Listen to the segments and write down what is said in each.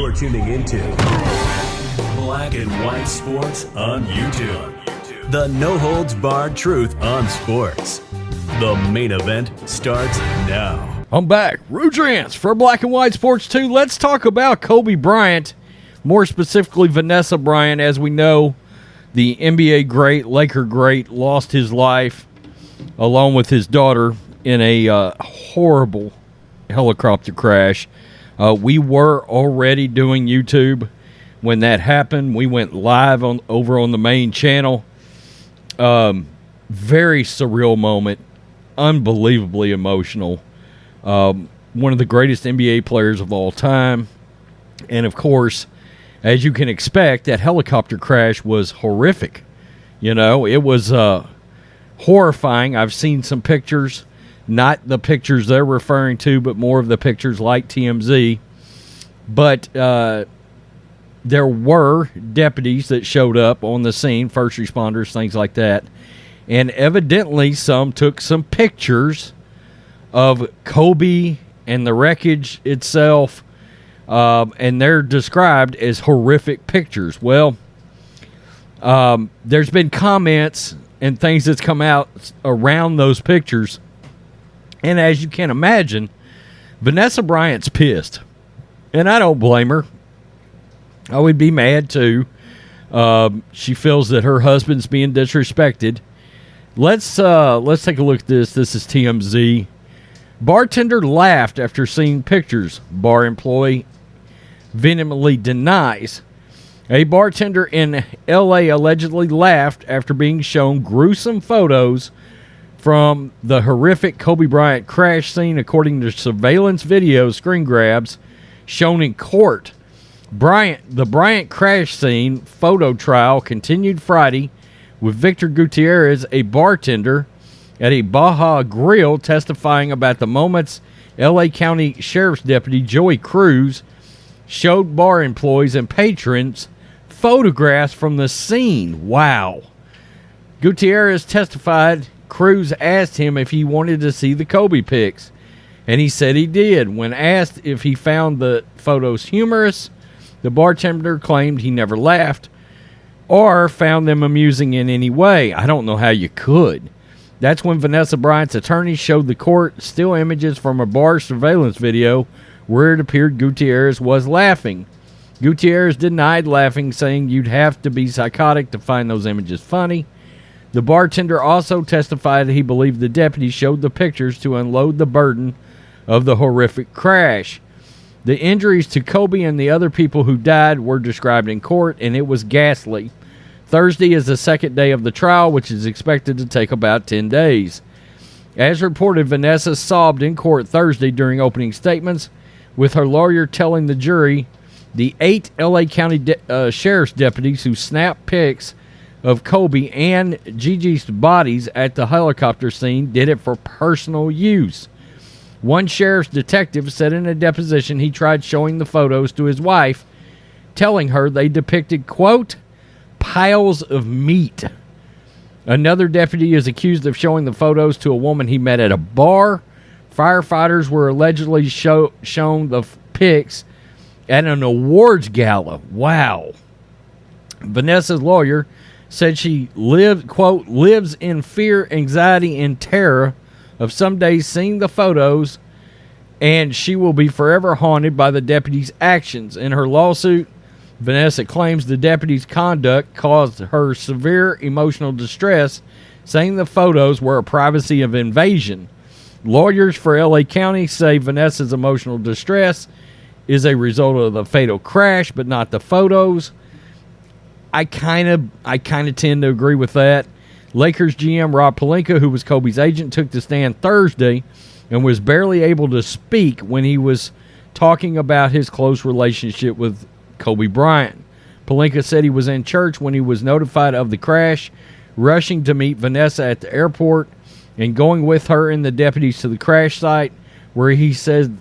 You're tuning into Black and White Sports on YouTube. The no-holds-barred truth on sports. The main event starts now. I'm back. Rudrance for Black and White Sports 2. Let's talk about Kobe Bryant, more specifically Vanessa Bryant. As we know, the NBA great, Laker great, lost his life along with his daughter in a horrible helicopter crash. We were already doing YouTube when that happened. We went live over on the main channel. Very surreal moment, unbelievably emotional. One of the greatest NBA players of all time. And, of course, as you can expect, that helicopter crash was horrific. You know, it was horrifying. I've seen some pictures, not the pictures they're referring to, but more of the pictures like TMZ. But there were deputies that showed up on the scene, first responders, things like that. And evidently some took some pictures of Kobe and the wreckage itself, and they're described as horrific pictures. Well, there's been comments and things that's come out around those pictures, and as you can imagine, Vanessa Bryant's pissed, and I don't blame her. I would be mad too. She feels that her husband's being disrespected. Let's take a look at this. This is TMZ. Bartender laughed after seeing pictures. Bar employee vehemently denies. A bartender in L.A. allegedly laughed after being shown gruesome photos from the horrific Kobe Bryant crash scene, according to surveillance video screen grabs shown in court. The Bryant crash scene photo trial continued Friday with Victor Gutierrez, a bartender at a Baja Grill, testifying about the moments L.A. County Sheriff's Deputy Joey Cruz showed bar employees and patrons photographs from the scene. Wow. Gutierrez testified Cruz asked him if he wanted to see the Kobe pics, and he said he did. When asked if he found the photos humorous, the bartender claimed he never laughed or found them amusing in any way. I don't know how you could. That's when Vanessa Bryant's attorney showed the court still images from a bar surveillance video where it appeared Gutierrez was laughing. Gutierrez denied laughing, saying you'd have to be psychotic to find those images funny. The bartender also testified he believed the deputy showed the pictures to unload the burden of the horrific crash. The injuries to Kobe and the other people who died were described in court, and it was ghastly. Thursday is the second day of the trial, which is expected to take about 10 days. As reported, Vanessa sobbed in court Thursday during opening statements, with her lawyer telling the jury the 8 L.A. County Sheriff's deputies who snapped pics of Kobe and Gigi's bodies at the helicopter scene did it for personal use. One sheriff's detective said in a deposition he tried showing the photos to his wife, telling her they depicted, quote, piles of meat. Another deputy is accused of showing the photos to a woman he met at a bar. Firefighters were allegedly shown the pics at an awards gala. Wow. Vanessa's lawyer said she lives in fear, anxiety, and terror of some days seeing the photos, and she will be forever haunted by the deputy's actions. In her lawsuit, Vanessa claims the deputy's conduct caused her severe emotional distress, saying the photos were a privacy of invasion. Lawyers for L.A. County say Vanessa's emotional distress is a result of the fatal crash, but not the photos. I kind of tend to agree with that. Lakers GM Rob Pelinka, who was Kobe's agent, took the stand Thursday and was barely able to speak when he was talking about his close relationship with Kobe Bryant. Pelinka said he was in church when he was notified of the crash, rushing to meet Vanessa at the airport and going with her and the deputies to the crash site, where he said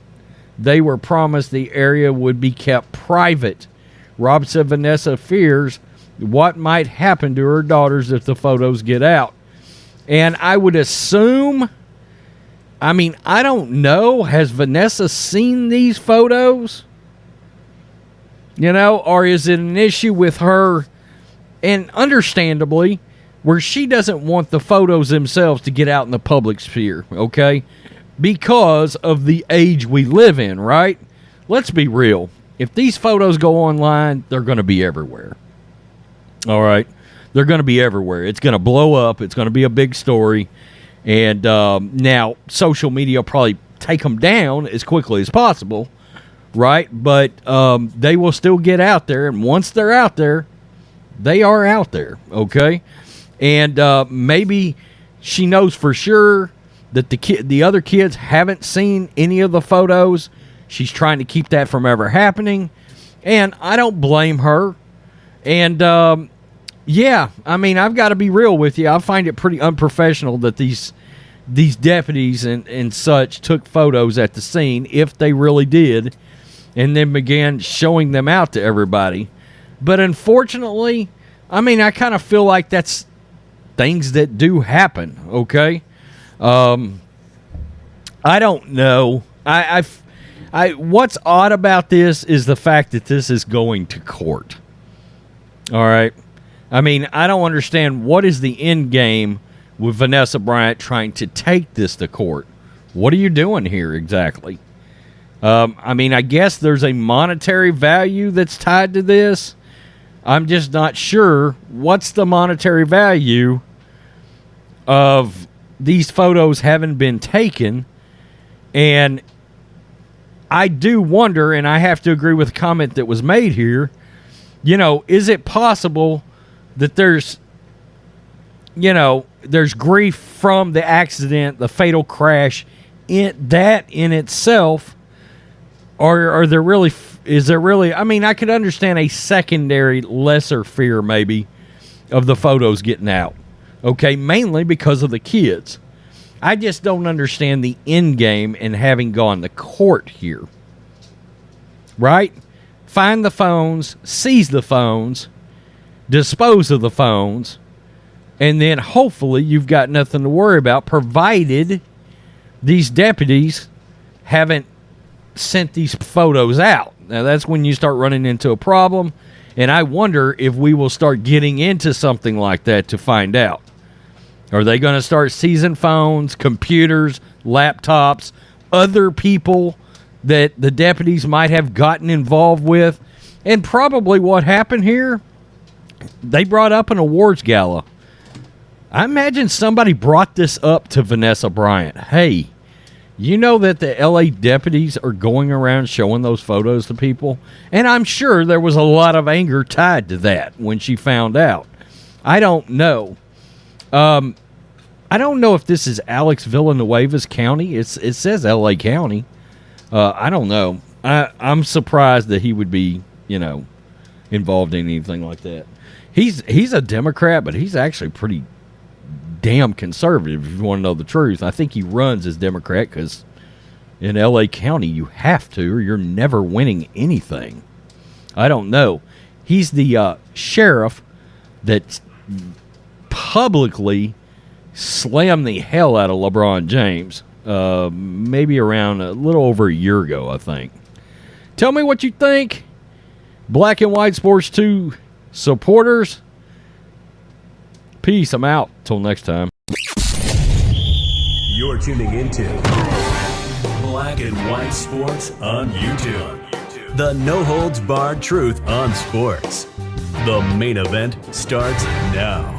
they were promised the area would be kept private. Rob said Vanessa fears what might happen to her daughters if the photos get out. And I would assume, I don't know, has Vanessa seen these photos? Or is it an issue with her, and understandably, where she doesn't want the photos themselves to get out in the public sphere, okay? Because of the age we live in, right? Let's be real. If these photos go online, they're going to be everywhere. All right? They're going to be everywhere. It's going to blow up. It's going to be a big story. And now social media will probably take them down as quickly as possible, right? But they will still get out there. And once they're out there, they are out there, okay? And maybe she knows for sure that the other kids haven't seen any of the photos. She's trying to keep that from ever happening. And I don't blame her. And, yeah, I mean, I've got to be real with you. I find it pretty unprofessional that these deputies and such took photos at the scene, if they really did, and then began showing them out to everybody. But unfortunately, I mean, I kind of feel like that's things that do happen, okay? I don't know. What's odd about this is the fact that this is going to court. All right? I mean, I don't understand what is the end game with Vanessa Bryant trying to take this to court. What are you doing here exactly? I mean, I guess there's a monetary value that's tied to this. I'm just not sure what's the monetary value of these photos having been taken. And I do wonder, and I have to agree with the comment that was made here, is it possible that there's grief from the accident, the fatal crash, in itself, or is there really, I mean, I could understand a secondary, lesser fear maybe of the photos getting out, okay, mainly because of the kids. I just don't understand the end game in having gone to court here, right? Find the phones, seize the phones, dispose of the phones, and then hopefully you've got nothing to worry about, provided these deputies haven't sent these photos out. Now, that's when you start running into a problem, and I wonder if we will start getting into something like that to find out. Are they going to start seizing phones, computers, laptops, other people that the deputies might have gotten involved with? And probably what happened here, they brought up an awards gala. I imagine somebody brought this up to Vanessa Bryant. Hey, you know that the LA deputies are going around showing those photos to people? And I'm sure there was a lot of anger tied to that when she found out. I don't know. I don't know if this is Alex Villanueva's county. It says LA County. I don't know. I'm surprised that he would be, involved in anything like that. He's a Democrat, but he's actually pretty damn conservative, if you want to know the truth. I think he runs as Democrat because in LA County you have to, or you're never winning anything. I don't know. He's the sheriff that publicly slammed the hell out of LeBron James maybe around a little over a year ago, I think. Tell me what you think. Black and White Sports 2 supporters. Peace. I'm out. Till next time. You're tuning into Black and White Sports on YouTube. The no-holds-barred truth on sports. The main event starts now.